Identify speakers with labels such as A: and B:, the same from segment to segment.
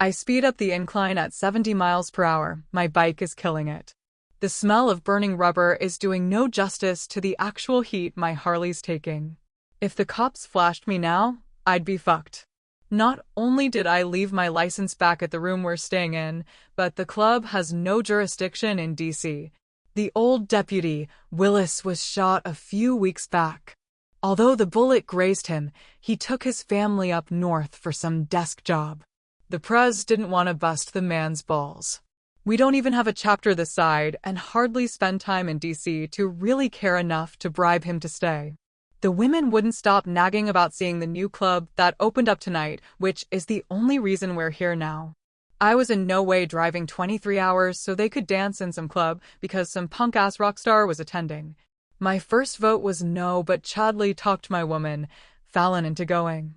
A: I speed up the incline at 70 miles per hour. My bike is killing it. The smell of burning rubber is doing no justice to the actual heat my Harley's taking. If the cops flashed me now, I'd be fucked. Not only did I leave my license back at the room we're staying in, but the club has no jurisdiction in DC. The old deputy, Willis, was shot a few weeks back. Although the bullet grazed him, he took his family up north for some desk job. The prez didn't want to bust the man's balls. We don't even have a chapter this side and hardly spend time in DC to really care enough to bribe him to stay. The women wouldn't stop nagging about seeing the new club that opened up tonight, which is the only reason we're here now. I was in no way driving 23 hours so they could dance in some club because some punk-ass rock star was attending. My first vote was no, but Chadley talked my woman, Fallon, into going.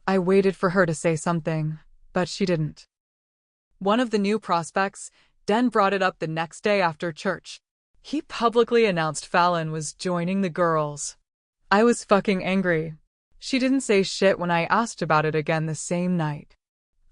A: I waited for her to say something, but she didn't. One of the new prospects, Den, brought it up the next day after church. He publicly announced Fallon was joining the girls. I was fucking angry. She didn't say shit when I asked about it again the same night.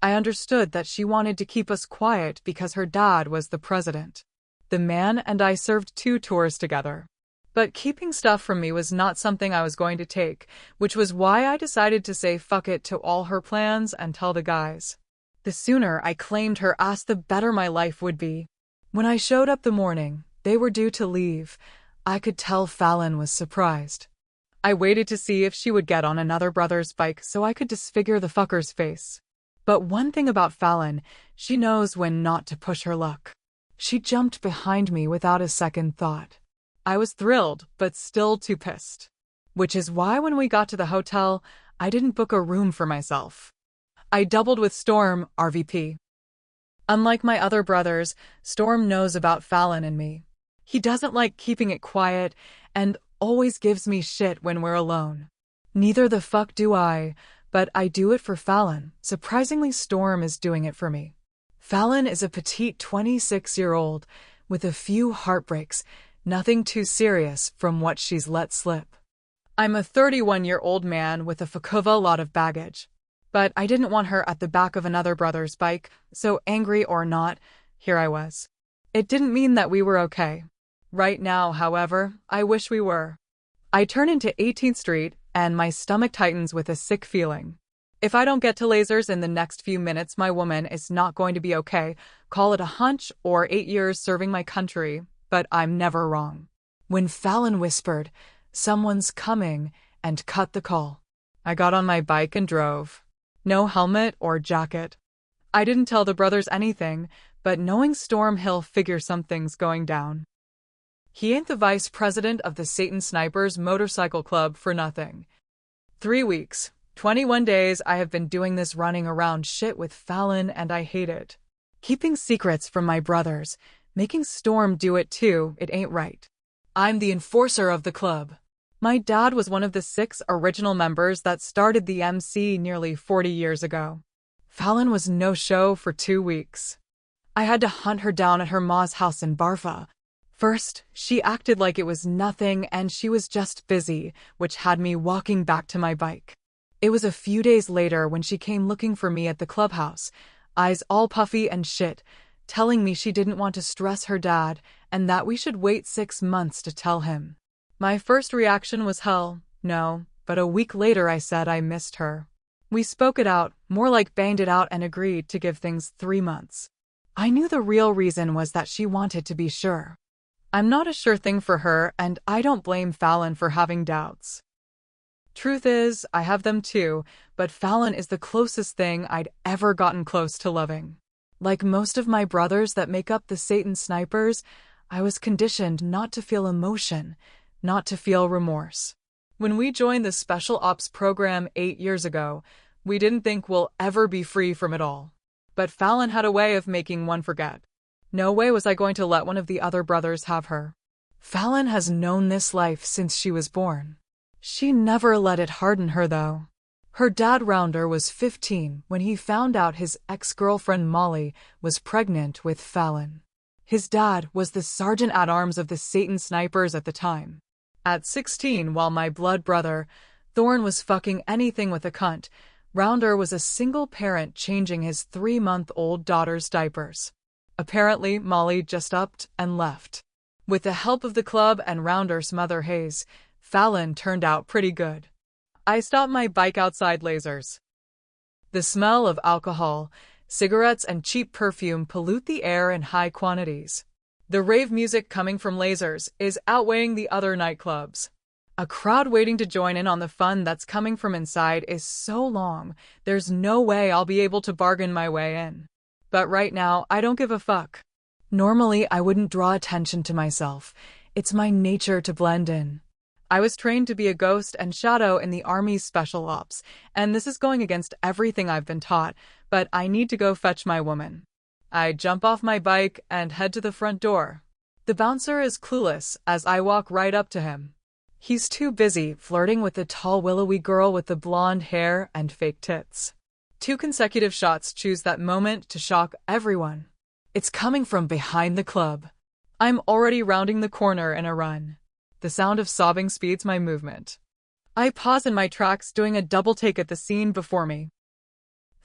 A: I understood that she wanted to keep us quiet because her dad was the president. The man and I served 2 tours together. But keeping stuff from me was not something I was going to take, which was why I decided to say fuck it to all her plans and tell the guys. The sooner I claimed her ass, the better my life would be. When I showed up the morning they were due to leave, I could tell Fallon was surprised. I waited to see if she would get on another brother's bike so I could disfigure the fucker's face. But one thing about Fallon, she knows when not to push her luck. She jumped behind me without a second thought. I was thrilled, but still too pissed. Which is why when we got to the hotel, I didn't book a room for myself. I doubled with Storm, RVP. Unlike my other brothers, Storm knows about Fallon and me. He doesn't like keeping it quiet and always gives me shit when we're alone. Neither the fuck do I, but I do it for Fallon. Surprisingly, Storm is doing it for me. Fallon is a petite 26-year-old with a few heartbreaks, nothing too serious from what she's let slip. I'm a 31-year-old man with a fuck of a lot of baggage. But I didn't want her at the back of another brother's bike, so angry or not, here I was. It didn't mean that we were okay. Right now, however, I wish we were. I turn into 18th Street, and my stomach tightens with a sick feeling. If I don't get to Lasers in the next few minutes, my woman is not going to be okay. Call it a hunch or 8 years serving my country, but I'm never wrong. When Fallon whispered, "Someone's coming," and cut the call, I got on my bike and drove. No helmet or jacket. I didn't tell the brothers anything, but knowing Storm, he'll figure something's going down. He ain't the vice president of the Satan Snipers Motorcycle Club for nothing. 3 weeks, 21 days I have been doing this running around shit with Fallon, and I hate it. Keeping secrets from my brothers, making Storm do it too, it ain't right. I'm the enforcer of the club. My dad was one of the 6 original members that started the MC nearly 40 years ago. Fallon was no-show for 2 weeks. I had to hunt her down at her ma's house in Barfa. First, she acted like it was nothing and she was just busy, which had me walking back to my bike. It was a few days later when she came looking for me at the clubhouse, eyes all puffy and shit, telling me she didn't want to stress her dad and that we should wait 6 months to tell him. My first reaction was hell no, but a week later I said I missed her. We spoke it out, more like banged it out, and agreed to give things 3 months. I knew the real reason was that she wanted to be sure. I'm not a sure thing for her, and I don't blame Fallon for having doubts. Truth is, I have them too, but Fallon is the closest thing I'd ever gotten close to loving. Like most of my brothers that make up the Satan Snipers, I was conditioned not to feel emotion, not to feel remorse. When we joined the Special Ops program 8 years ago, we didn't think we'll ever be free from it all. But Fallon had a way of making one forget. No way was I going to let one of the other brothers have her. Fallon has known this life since she was born. She never let it harden her, though. Her dad Rounder was 15 when he found out his ex-girlfriend Molly was pregnant with Fallon. His dad was the sergeant-at-arms of the Satan Snipers at the time. At 16, while my blood brother, Thorne, was fucking anything with a cunt, Rounder was a single parent changing his 3-month-old daughter's diapers. Apparently, Molly just upped and left. With the help of the club and Rounder's mother Hayes, Fallon turned out pretty good. I stopped my bike outside Lasers. The smell of alcohol, cigarettes and cheap perfume pollute the air in high quantities. The rave music coming from Lasers is outweighing the other nightclubs. A crowd waiting to join in on the fun that's coming from inside is so long, there's no way I'll be able to bargain my way in. But right now, I don't give a fuck. Normally, I wouldn't draw attention to myself. It's my nature to blend in. I was trained to be a ghost and shadow in the Army's Special Ops, and this is going against everything I've been taught, but I need to go fetch my woman. I jump off my bike and head to the front door. The bouncer is clueless as I walk right up to him. He's too busy flirting with the tall willowy girl with the blonde hair and fake tits. 2 consecutive shots choose that moment to shock everyone. It's coming from behind the club. I'm already rounding the corner in a run. The sound of sobbing speeds my movement. I pause in my tracks, doing a double take at the scene before me.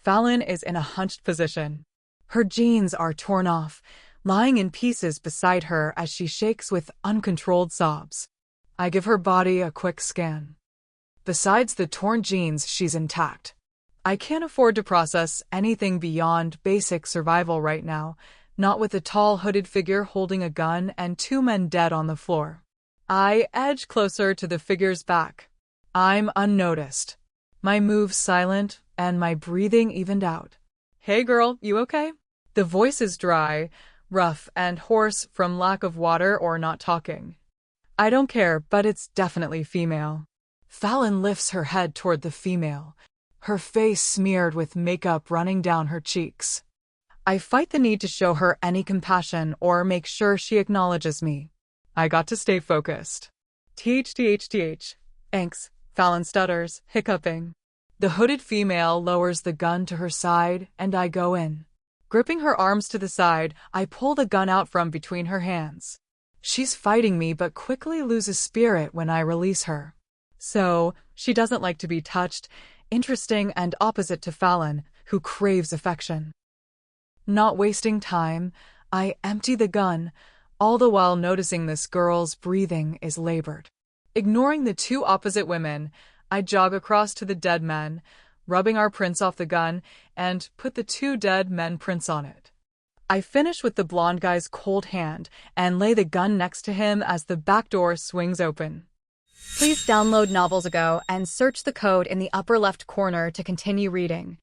A: Fallon is in a hunched position. Her jeans are torn off, lying in pieces beside her as she shakes with uncontrolled sobs. I give her body a quick scan. Besides the torn jeans, she's intact. I can't afford to process anything beyond basic survival right now, not with a tall hooded figure holding a gun and 2 men dead on the floor. I edge closer to the figure's back. I'm unnoticed. My moves silent and my breathing evened out. "Hey girl, you okay?" The voice is dry, rough, and hoarse from lack of water or not talking. I don't care, but it's definitely female. Fallon lifts her head toward the female, her face smeared with makeup running down her cheeks. I fight the need to show her any compassion or make sure she acknowledges me. I got to stay focused. TH. Thanks, Fallon stutters, hiccuping. The hooded female lowers the gun to her side, and I go in. Gripping her arms to the side, I pull the gun out from between her hands. She's fighting me but quickly loses spirit when I release her. So, she doesn't like to be touched, interesting and opposite to Fallon, who craves affection. Not wasting time, I empty the gun, all the while noticing this girl's breathing is labored. Ignoring the 2 opposite women, I jog across to the dead men, rubbing our prints off the gun, and put the 2 dead men prints on it. I finish with the blonde guy's cold hand and lay the gun next to him as the back door swings open.
B: Please download Novels Ago and search the code in the upper left corner to continue reading.